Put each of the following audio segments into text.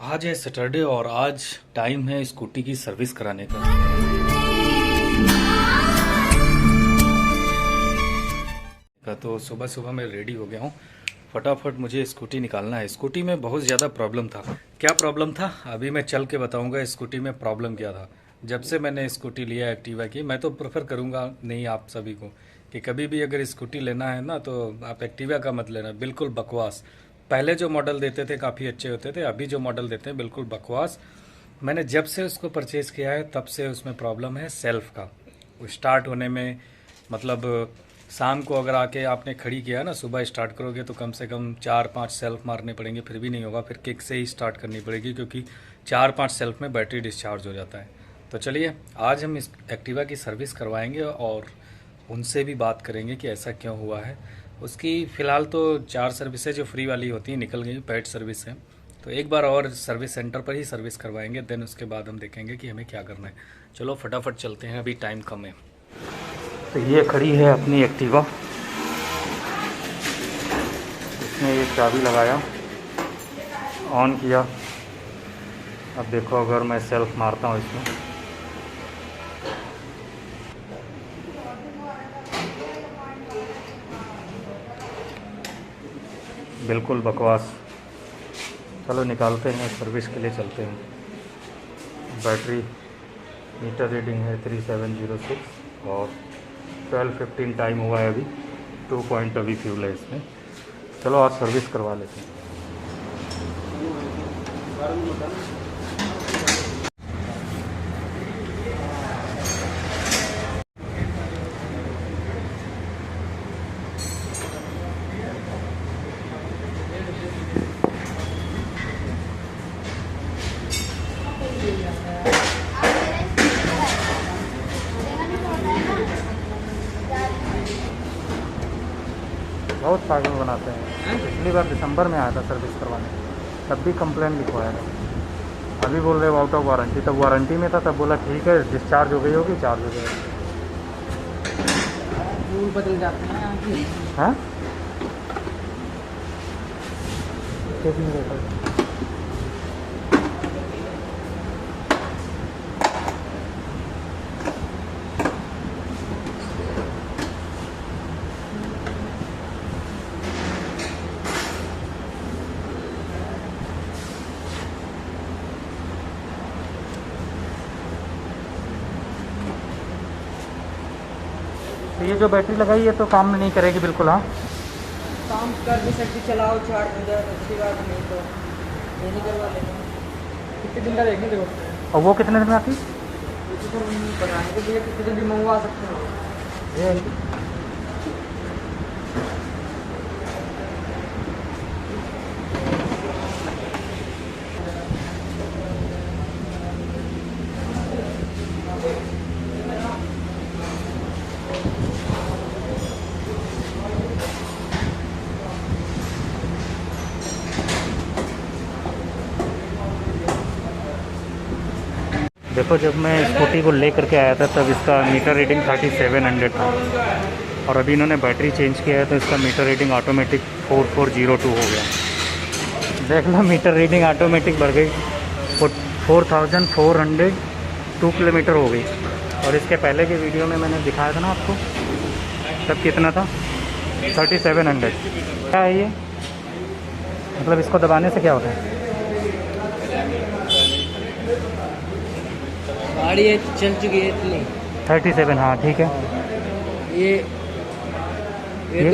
आज है सैटरडे और आज टाइम है स्कूटी की सर्विस कराने का। तो सुबह सुबह मैं रेडी हो गया हूँ, फटाफट मुझे स्कूटी निकालना है। स्कूटी में बहुत ज़्यादा प्रॉब्लम था। क्या प्रॉब्लम था अभी मैं चल के बताऊंगा। स्कूटी में प्रॉब्लम क्या था। जब से मैंने स्कूटी लिया एक्टिवा की, मैं तो प्रेफर करूंगा नहीं आप सभी को कि कभी भी अगर स्कूटी लेना है ना तो आप एक्टिवा का मत लेना, बिल्कुल बकवास। पहले जो मॉडल देते थे काफ़ी अच्छे होते थे, अभी जो मॉडल देते हैं बिल्कुल बकवास। मैंने जब से उसको परचेज़ किया है तब से उसमें प्रॉब्लम है सेल्फ का, वो स्टार्ट होने में। मतलब शाम को अगर आके आपने खड़ी किया ना, सुबह स्टार्ट करोगे तो कम से कम 4-5 सेल्फ मारने पड़ेंगे, फिर भी नहीं होगा। फिर किक से ही स्टार्ट करनी पड़ेगी क्योंकि 4-5 सेल्फ में बैटरी डिस्चार्ज हो जाता है। तो चलिए आज हम इस एक्टिवा की सर्विस करवाएंगे और उनसे भी बात करेंगे कि ऐसा क्यों हुआ है। उसकी फ़िलहाल तो 4 सर्विसें जो फ्री वाली होती हैं निकल गई, पेड सर्विस है। तो एक बार और सर्विस सेंटर पर ही सर्विस करवाएंगे, देन उसके बाद हम देखेंगे कि हमें क्या करना है। चलो फटाफट चलते हैं, अभी टाइम कम है। तो ये खड़ी है अपनी एक्टिवा, इसमें ये चाबी लगाया, ऑन किया। अब देखो अगर मैं सेल्फ मारता हूँ इसमें, बिल्कुल बकवास। चलो निकालते हैं, सर्विस के लिए चलते हैं। बैटरी मीटर रीडिंग है 3706 और 12:15 टाइम हुआ है अभी। 2 पॉइंट अभी फ्यूल है इसमें। चलो आज सर्विस करवा लेते हैं। बहुत पागल बनाते हैं। पिछली बार दिसंबर में आया था सर्विस करवाने, तब भी कंप्लेंट लिखवाया था। अभी बोल रहे हो आउट ऑफ वारंटी, तब वारंटी में था तब बोला ठीक है डिस्चार्ज हो गई होगी, चार्ज हो गया। रूल बदल जाते हैं यहाँ की। हाँ तो ये जो बैटरी लगाई है तो काम नहीं करेगी बिल्कुल। हाँ काम कर भी सकती, चलाओ चार्ज हो जाए अच्छी बात, नहीं तो ये नहीं करवा लेना। कितने दिन का देखने देखो। और वो कितने दिन में आती? तो फिर बताने के लिए कितने दिन भी मंगवा सकते हो। ये देखो, जब मैं स्कूटी को ले करके आया था तब इसका मीटर रीडिंग 3700 था और अभी इन्होंने बैटरी चेंज किया है तो इसका मीटर रीडिंग ऑटोमेटिक 4402 हो गया। देख लो मीटर रीडिंग ऑटोमेटिक बढ़ गई, 4402 किलोमीटर हो गई। और इसके पहले के वीडियो में मैंने दिखाया था ना आपको, तब कितना था? 3700। क्या है ये? मतलब इसको दबाने से क्या होता है? गाड़ी चल चुकी है इतनी 37, हाँ ठीक है। ये तो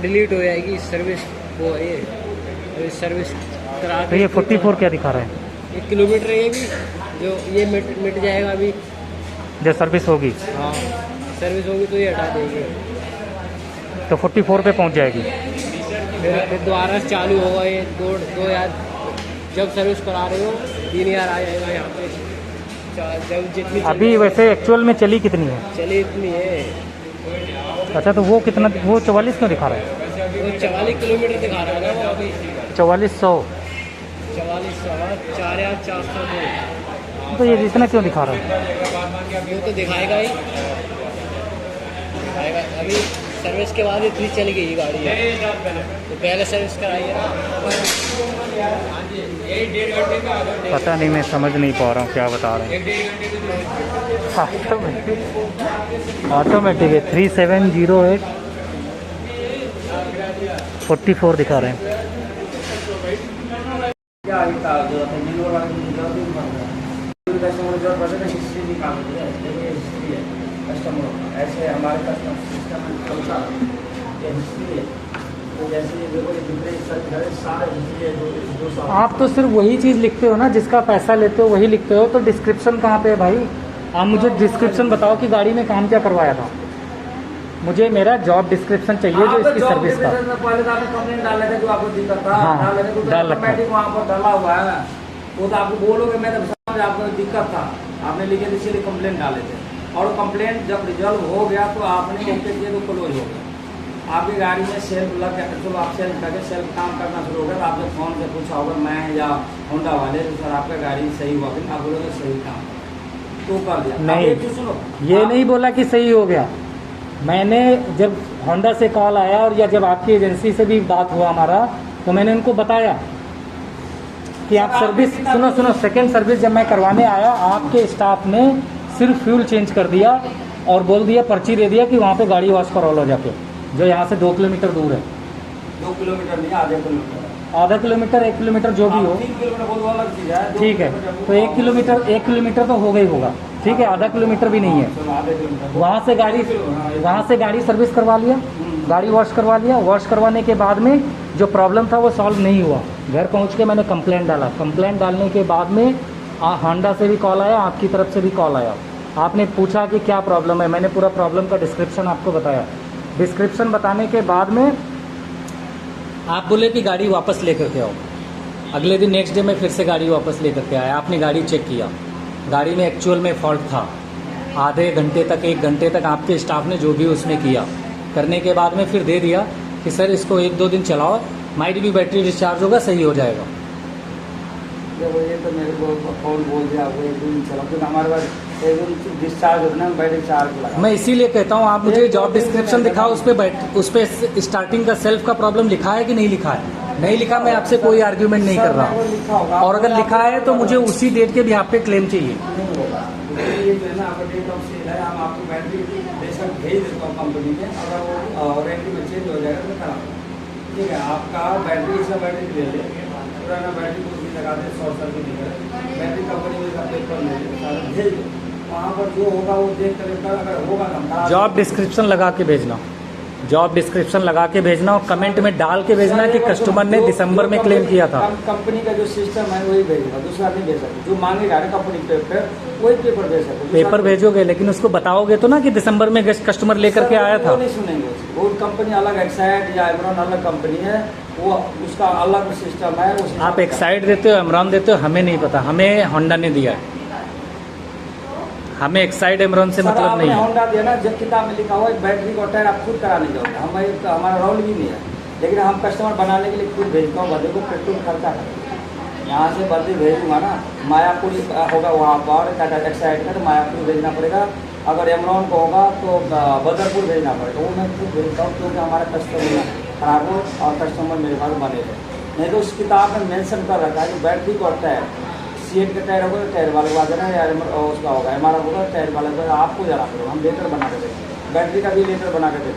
डिलीट हो जाएगी सर्विस वो, ये सर्विस करा तो ये 44 क्या दिखा रहा है? 1 किलोमीटर ये भी जो ये मिट जाएगा अभी जब सर्विस होगी। हाँ सर्विस होगी तो ये हटा देगी, तो 44 पे पहुंच जाएगी। फिर दोबारा से चालू होगा ये। 2,000 जब सर्विस करा रहे हो 3,000 आ जाएगा यहाँ पे। जब जितनी अभी वैसे एक्चुअल में चली कितनी है? चली इतनी है। अच्छा, तो वो कितना, वो 44 क्यों दिखा रहा है? वो 44 किलोमीटर दिखा रहा है ना वो अभी। 4400। 4400, 4,402। तो ये इतना क्यों दिखा रहा है? वो तो दिखाएगा ही, दिखाएगा। अभी सर्विस के बाद इतनी चल गई गाड़ी है, तो पहले सर्विस कराइए ना। यही 1.5 घंटे का आधा घंटे पता नहीं, मैं समझ नहीं पा रहा हूँ क्या बता रहे हैं। 1.5 घंटे का ऑटोमेटिक है 3708 44 दिखा रहे हैं। कस्टमर ऐसे हमारे कस्टमर सिस्टम में चलता है हिस्ट्री है। तो जैसे ये देखो सारे हिस्ट्री है 2 साल। आप तो सिर्फ वही चीज़ लिखते हो ना जिसका पैसा लेते हो, वही लिखते हो। तो डिस्क्रिप्शन कहाँ पे है भाई? आप मुझे डिस्क्रिप्शन बताओ कि गाड़ी में काम क्या करवाया था। मुझे मेरा जॉब डिस्क्रिप्शन चाहिए जो इसकी सर्विस का। पहले तो आपने कंप्लेंट डाले थे जो आपको दिक्कत था। हाँ, डाले थे तो डाल रखा है। ऑटोमेटिक वहाँ पर डाला हुआ है। वो तो आपको बोलोगे मैं तो समझ आपको दिक्कत था, आपने लिखे थे इसीलिए कंप्लेंट डाले थे। और कंप्लेंट जब रिजॉल्व हो गया तो आपने ओके किया तो क्लोज हो गया। आपकी गाड़ी में सेल्फ लग गया, चलो आप सेल्फ करके सेल्फ काम करना शुरू हो गया। तो आपने फ़ोन से पूछा होगा मैं या होंडा वाले तो सर आपका गाड़ी सही हुआ कि आप बोलोगे सही काम तो कर दिया। नहीं, अब एक चीज़ सुनो, ये आप- नहीं बोला कि सही हो गया। मैंने जब होंडा से कॉल आया और या जब आपकी एजेंसी से भी बात हुआ हमारा, तो मैंने उनको बताया कि आप सर्विस सुनो सेकंड सर्विस जब मैं करवाने आया, आपके स्टाफ ने सिर्फ फ्यूल चेंज कर दिया और बोल दिया, पर्ची दे दिया कि वहाँ पे गाड़ी वॉश करा लो जाके, जो यहाँ से 2 किलोमीटर दूर है। 2 किलोमीटर नहीं, आधे किलोमीटर आधा किलोमीटर 1 किलोमीटर जो भी हो, 3 किलोमीटर बहुत अलग चीज़ है। 2 ठीक है। किलोमीटर तो 1 किलोमीटर तो हो गई होगा, ठीक है। आधा किलोमीटर भी नहीं है। चलो, आधे किलोमीटर वहाँ से गाड़ी सर्विस करवा लिया, गाड़ी वॉश करवा लिया। वॉश करवाने के बाद में जो प्रॉब्लम था वो सॉल्व नहीं हुआ। घर पहुँच के मैंने कंप्लेंट डाला। कंप्लेंट डालने के बाद में होंडा से भी कॉल आया, आपकी तरफ से भी कॉल आया। आपने पूछा कि क्या प्रॉब्लम है, मैंने पूरा प्रॉब्लम का डिस्क्रिप्शन आपको बताया। डिस्क्रिप्शन बताने के बाद में आप बोले कि गाड़ी वापस लेकर के आओ। अगले दिन नेक्स्ट डे में फिर से गाड़ी वापस लेकर के आया। आपने गाड़ी चेक किया, गाड़ी में एक्चुअल में फॉल्ट था। आधे घंटे तक 1 घंटे तक आपके स्टाफ ने जो भी उसमें किया, करने के बाद में फिर दे दिया कि सर इसको 1-2 दिन चलाओ, माइट भी बैटरी डिस्चार्ज होगा, सही हो जाएगा। देखो ये तो मेरे को कौन बोल दिया वो 1 दिन चला, क्योंकि हमारे पास 1 दिन डिस्चार्ज होना है, बैटरी चार्ज लगा। मैं इसीलिए कहता हूँ आप मुझे जॉब डिस्क्रिप्शन दिखाओ, उस पर स्टार्टिंग का सेल्फ का प्रॉब्लम लिखा है कि नहीं लिखा है। नहीं लिखा, मैं आपसे कोई आर्ग्यूमेंट नहीं कर रहा हूँ। लिखा होगा, और अगर लिखा है तो मुझे उसी डेट के भी आप पे क्लेम चाहिए। नहीं होगा। ये जो है ना आपका डेट ऑफ सेल है, हम आपको बैटरी बेशक भेज देता हूँ कंपनी में, अगर वो वारंटी में चेंज हो जाएगा तो खराब, ठीक है। आपका बैटरी इसका बैटरी ले ले, पुराना बैटरी को भी लगा दे, शॉर्ट सर्किट निकले, बैटरी कंपनी में का पेपर ले ले, सारा भेज दो। वहाँ पर जो होगा वो देख कर अगर होगा ना जॉब डिस्क्रिप्शन लगा के भेजना, जॉब डिस्क्रिप्शन लगा के भेजना और कमेंट में डाल के भेजना कि कस्टमर ने दिसंबर में क्लेम किया था। कंपनी का जो सिस्टम है वही भेजेगा, दूसरा नहीं भेज सकते। जो मांगेगा ना कंपनी पेपर, वही पेपर भेज सकते। पेपर भेजोगे लेकिन उसको बताओगे तो ना कि दिसंबर में कस्टमर लेकर के आया था। वो नहीं सुनेंगे, वो कंपनी अलग, एक्साइड या एमरॉन अलग कंपनी है, वो उसका अलग सिस्टम है। आप एक्साइड देते हो, एमरॉन देते हो, हमें नहीं पता। हमें होंडा ने दिया है, हमें एक्साइड एमरॉन से मतलब नहीं है। होंडा दिया ना, जब किताब में लिखा हुआ है बैटरी का टायर आप खुद कराने जाओगे, हमारा रोल भी नहीं है। लेकिन हम कस्टमर बनाने के लिए खुद भेजता हूँ, बंदे को पेट्रोल खर्चा कर यहाँ से बंदे भेजूंगा ना, मायापुर होगा वहाँ पर टाटा एक्साइड का, तो मायापुर भेजना पड़ेगा। अगर एमरॉन को होगा तो बदरपुर भेजना पड़ेगा। वो मैं खुद भेजता हूँ, क्योंकि हमारा कस्टमर खराब हो और कस्टमर मेरे पास बने रहे। नहीं तो उस किताब में मेंशन कर रखा है कि बैटरी को टायर, सीएट का टायर होगा तो टायर वाले को आ जाना, या उसका होगा एमआर होगा टायर वाले को आपको जाना पड़ेगा। हम लेटर बना के देते, बैटरी का भी लेटर बना के देते,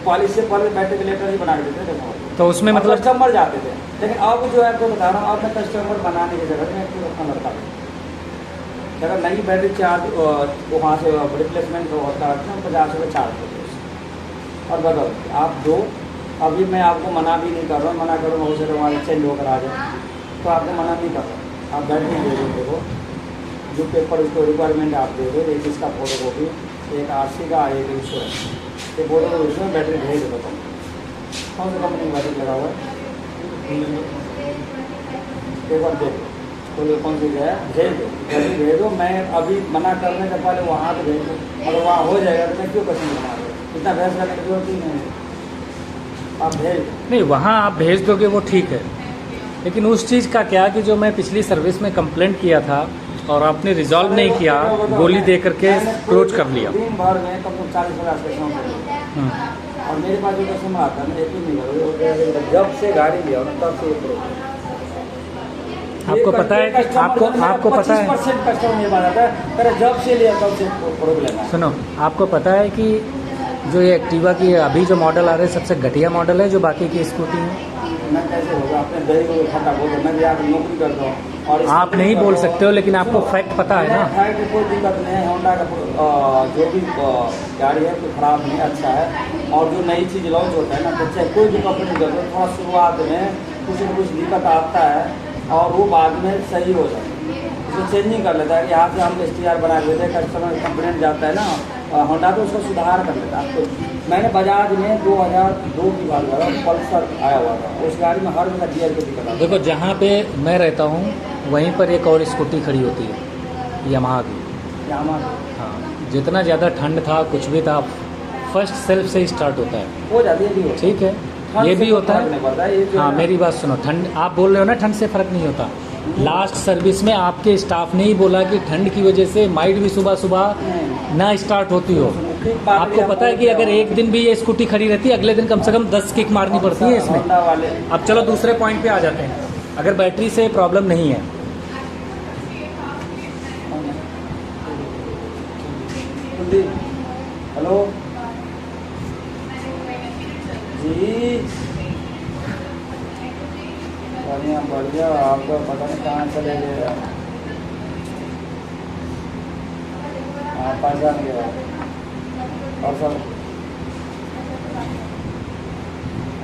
पॉलिश से पहले बैटरी का लेटर ही बना के देते थे। तो उसमें मतलब कस्टमर जाते थे, लेकिन अब जो है आपको बता रहा हूँ, अब मैं कस्टमर बनाने की जगह में आपको अपना लड़का अगर नई बैटरी चार्ज वहाँ से रिप्लेसमेंट होता है तो 50 रुपये चार्ज होते हैं। और बताओ आप दो, अभी मैं आपको मना भी नहीं कर रहा हूँ, मना करूँगा उसे तो हमारे चेंज होकर आ जाए, तो आपको मना नहीं कर रहा। आप बैटरी दे दो, देखो जो पेपर उसको रिक्वायरमेंट आप दे दो, एक इसका फोटो कॉपी, एक आरसी का, एक इंश्योरेंस, ये फोटो कॉपी में बैटरी भेज दो। कौन सी कंपनी की बैटरी लगा हुआ है, पेपर दे दो, तो कौन सी है भेज दो, बैटरी भेज दो। मैं अभी मना करने से पहले वहाँ पर भेज दो, अगर वहाँ हो जाएगा तो मैं क्यों कस्टमर बना रहा हूँ, इतना बहस करने की जरूरत ही नहीं। आप भेज दो, नहीं, वहाँ आप भेज दोगे वो ठीक है, लेकिन उस चीज़ का क्या कि जो मैं पिछली सर्विस में कंप्लेंट किया था और आपने रिजॉल्व नहीं किया, गोली दे करके क्लोज कर लिया। दिन भर में कम से कम 40-50 कस्टमर, और मेरे पास जो कस्टमर आता है ना, एक ही नहीं करो, जब से गाड़ी लिया तब से ये आपको पता है कि आपको पता है 25% कस्टमर ये बात आता है तेरा जब से लिया तब से प्रॉब्लम है। सुनो, आपको पता है कि जो ये एक्टिवा की अभी जो मॉडल आ रहे हैं सबसे घटिया मॉडल है जो बाकी की स्कूटी है। मैं कैसे होगा अपने दही को खट्टा बोल मैं भी यहाँ नौकरी करता हूँ और आप नहीं बोल सकते हो, लेकिन आपको फैक्ट पता है ना। फैक्ट की कोई दिक्कत नहीं है। होंडा का जो भी गाड़ी है कोई ख़राब नहीं, अच्छा है। और जो नई चीज़ लॉन्च होता है ना तो चाहे कोई भी कंपनी कर दो, थोड़ा शुरुआत में कुछ न कुछ दिक्कत आता है और वो बाद में सही हो जाता है। उसको चेंजिंग कर लेता है कि यहाँ से हम STR बना लेते हैं, कस्टमर कंप्लेंट जाता है ना होंडा तो उसको सुधार कर लेता है। तो मैंने बजाज में 2002 की बात कर रहा हूँ, पल्सर आया हुआ था, उस गाड़ी में हर जगह गियर की दिक्कत आती है। देखो, जहाँ पे मैं रहता हूँ वहीं पर एक और स्कूटी खड़ी होती है यामाहा की। हाँ, जितना ज़्यादा ठंड था कुछ भी था, फर्स्ट सेल्फ से ही स्टार्ट होता है। हो जाती है, भी होता है। ठीक है, ये भी होता है। हाँ, मेरी बात सुनो, ठंड आप बोल रहे हो ना, ठंड से फ़र्क नहीं होता। लास्ट सर्विस में आपके स्टाफ ने ही बोला कि ठंड की वजह से माइट भी सुबह सुबह ना स्टार्ट होती हो। आपको पता है कि अगर एक दिन भी ये स्कूटी खड़ी रहती है, अगले दिन कम से कम 10 किक मारनी पड़ती है इसमें। अब चलो दूसरे पॉइंट पे आ जाते हैं। अगर बैटरी से प्रॉब्लम नहीं है, हेलो जी, बढ़िया बढ़िया, आपका पता नहीं कहाँ चले गए आप, पहचान गए और सर।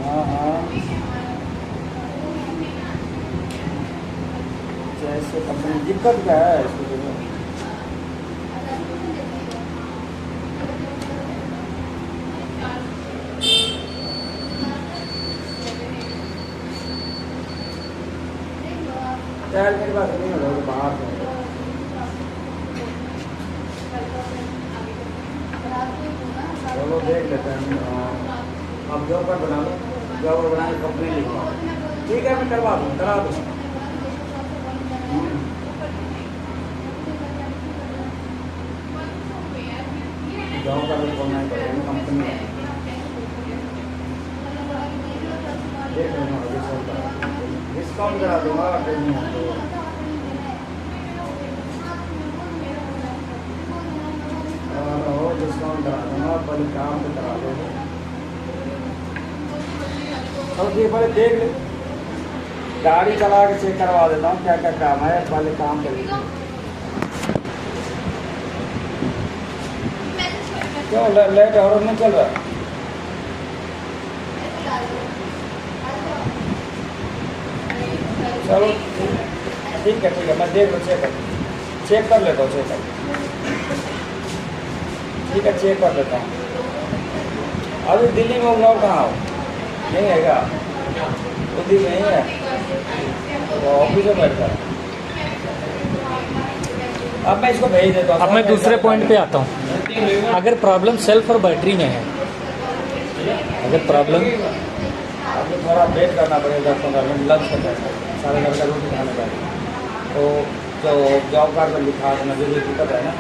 हाँ हाँ, जैसे कंपनी दिक्कत क्या है इसको जो यार मेरे पास नहीं है, लोग बाहर से चलो देख लेते हैं। आप जॉब पर बना लो, जॉब पर बना के कंप्लेन लिखवाओ। ठीक है, मैं करा दूँ। जॉब का भी बोलना ही पड़ेगा, कंपनी देख लेना, डिस्काउंट करा दूँगा अगर नहीं है तो। डिस्काउंट करा दूँगा, पहले काम तो करा दो। चलो ये पहले देख ले, गाड़ी चला के चेक करवा देता हूँ क्या क्या काम है, पहले काम कर लीजिए। क्यों लाइट और नहीं चल रहा? चलो ठीक है, मैं देख लो, चेक कर लेता हूँ, ठीक है, चेक कर लेता हूँ। अभी दिल्ली में हूँ और कहाँ हो? नहीं है क्या? दिल्ली में नहीं है तो ऑफिस में बैठता है। अब मैं इसको भेज देता हूँ। अब मैं दूसरे पॉइंट पे आता हूँ। अगर प्रॉब्लम सेल्फ और बैटरी में है, अगर प्रॉब्लम, आपको थोड़ा वेट करना पड़ेगा 10-15 मिनट, लंच कर जाएगा, सारे घर का रोटी खाने का। तो जो जॉब कार्ड पर लिखा है जो जो दिक्कत है ना,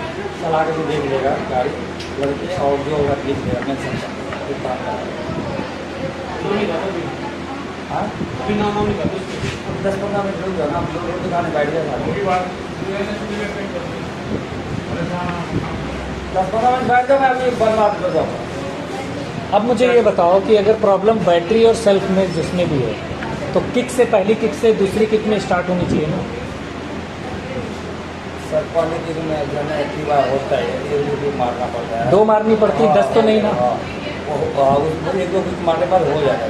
चला के भी देख लेगा गाड़ी लड़की, और जो होगा लिख लेगा, मैं समझा फिर बात करेगा। हाँ, 10-15 मिनट रुक जाओ ना, हम लोग रोटी खाने बैठ जाएगा। 10-15 मिनट बैठ जाओ, मैं अभी बर्बाद कर जाऊँगा। अब मुझे ये बताओ कि अगर प्रॉब्लम बैटरी और सेल्फ में जिसमें भी है, तो किक से, पहली किक से दूसरी किक में स्टार्ट होनी चाहिए ना। सर पहले किक में जो है एक्टिवा होता है, ये मारना पड़ता है। 2 मारनी पड़ती है, 10 तो नहीं ना। उसको 1-2 किक मारने पर हो जाएगा।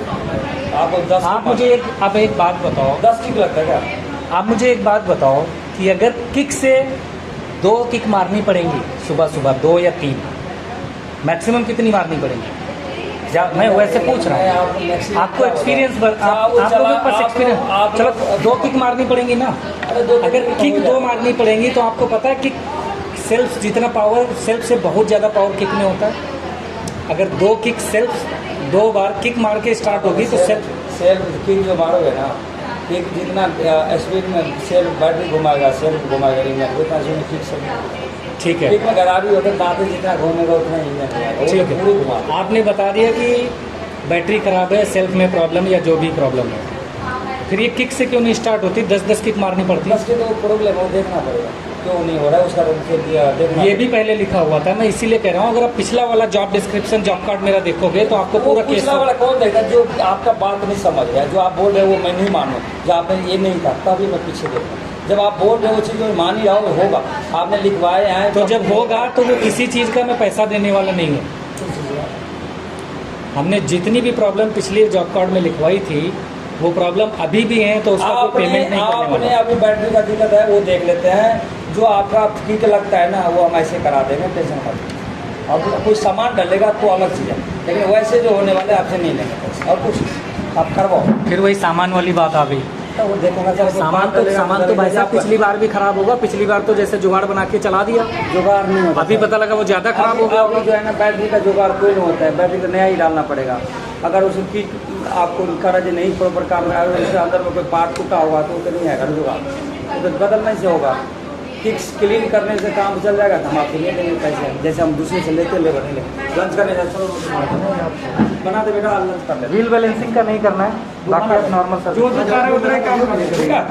आपको 10, आप मुझे एक बात बताओ, 10 किक लगता है क्या? आप मुझे एक बात बताओ कि अगर किक से 2 किक मारनी पड़ेंगी सुबह सुबह, 2 या 3, मैक्सिमम कितनी मारनी पड़ेंगी? मैं वैसे पूछ रहा हूँ, आपको एक्सपीरियंस, आप लोगों के पास एक्सपीरियंस, चलो 2 किक मारनी पड़ेंगी ना। अगर किक 2 मारनी पड़ेंगी तो आपको पता है कि सेल्फ जितना पावर, सेल्फ से बहुत ज़्यादा पावर किक में होता है। अगर 2 किक सेल्फ 2 बार किक मार के स्टार्ट होगी तो सेल्फ किक जो मारोगे ना, किक जितना स्पीड में सेल्फ बैटरी घुमाएगा, सेल्फ घुमाएगा इंजन, उतना से किक से ठीक है। किक में गरारी होकर दांत जितना घूमेगा उतना इंजन घुमाएगा। ठीक है, आपने बता दिया कि बैटरी खराब है, सेल्फ में प्रॉब्लम या जो भी प्रॉब्लम है। फिर ये किक से क्यों नहीं स्टार्ट होती? 10-10 किक मारनी पड़ती है। बस के तो प्रॉब्लम है, वो देखना पड़ेगा क्यों नहीं हो रहा है उसका फिर देखना। ये भी पहले लिखा हुआ था, मैं इसीलिए कह रहा हूँ। अगर आप पिछला वाला जॉब डिस्क्रिप्शन, जॉब कार्ड मेरा देखोगे तो आपको पूरा केस पिछला वाला कौन देगा? जो आपका बात नहीं समझ रहा है, जो आप बोल रहे हो वो मैं नहीं मानूँ, जो आपने ये नहीं था तभी मैं पीछे देखूँ। जब आप बोल रहे हो चीज़ में मान ही रहा हो, होगा, आपने लिखवाए हैं तो जब होगा तो वो किसी चीज़ का मैं पैसा देने वाला नहीं हूँ। हमने जितनी भी प्रॉब्लम पिछली जॉब कार्ड में लिखवाई थी वो प्रॉब्लम अभी भी है, तो उसका कोई पेमेंट नहीं करने आपने वाला। अभी बैटरी का दिक्कत है वो देख लेते हैं, जो आपका ठीक लगता है ना वो हम ऐसे करा देंगे, टेंशन मत। अब कोई सामान डलेगा तो अलग चीज़ है, लेकिन वैसे जो होने वाले आपसे नहीं लेंगे पैसे और कुछ आप करवाओ। फिर वही सामान वाली बात आ गई। तो वो देखूंगा सर, सामान तो भाई साहब पिछली बार भी खराब होगा। पिछली बार तो जैसे जुगाड़ बना के चला दिया, जुगाड़ नहीं होता। अभी पता लगा वो ज़्यादा खराब हो गया। अभी जो है ना बैटरी का जुगाड़ कोई नहीं होता है, बैटरी तो नया ही डालना पड़ेगा। अगर उसकी आपको करज नहीं प्रॉपर काम में आएगा, उसके अंदर में कोई पार्ट टूटा होगा तो नहीं आएगा जुगाड़, तो बदलने से होगा। किक्स क्लीन करने से काम चल जाएगा तो हम आपसे ले लेंगे पैसे, जैसे हम दूसरे से लेते लेबर नहीं लेंगे। लंच करने जाए चलो बना दे बेटा, लंच कर ले। व्हील बैलेंसिंग का नहीं करना है, बाकी आप नॉर्मल जो दिखा रहे उतना ही काम करेगा।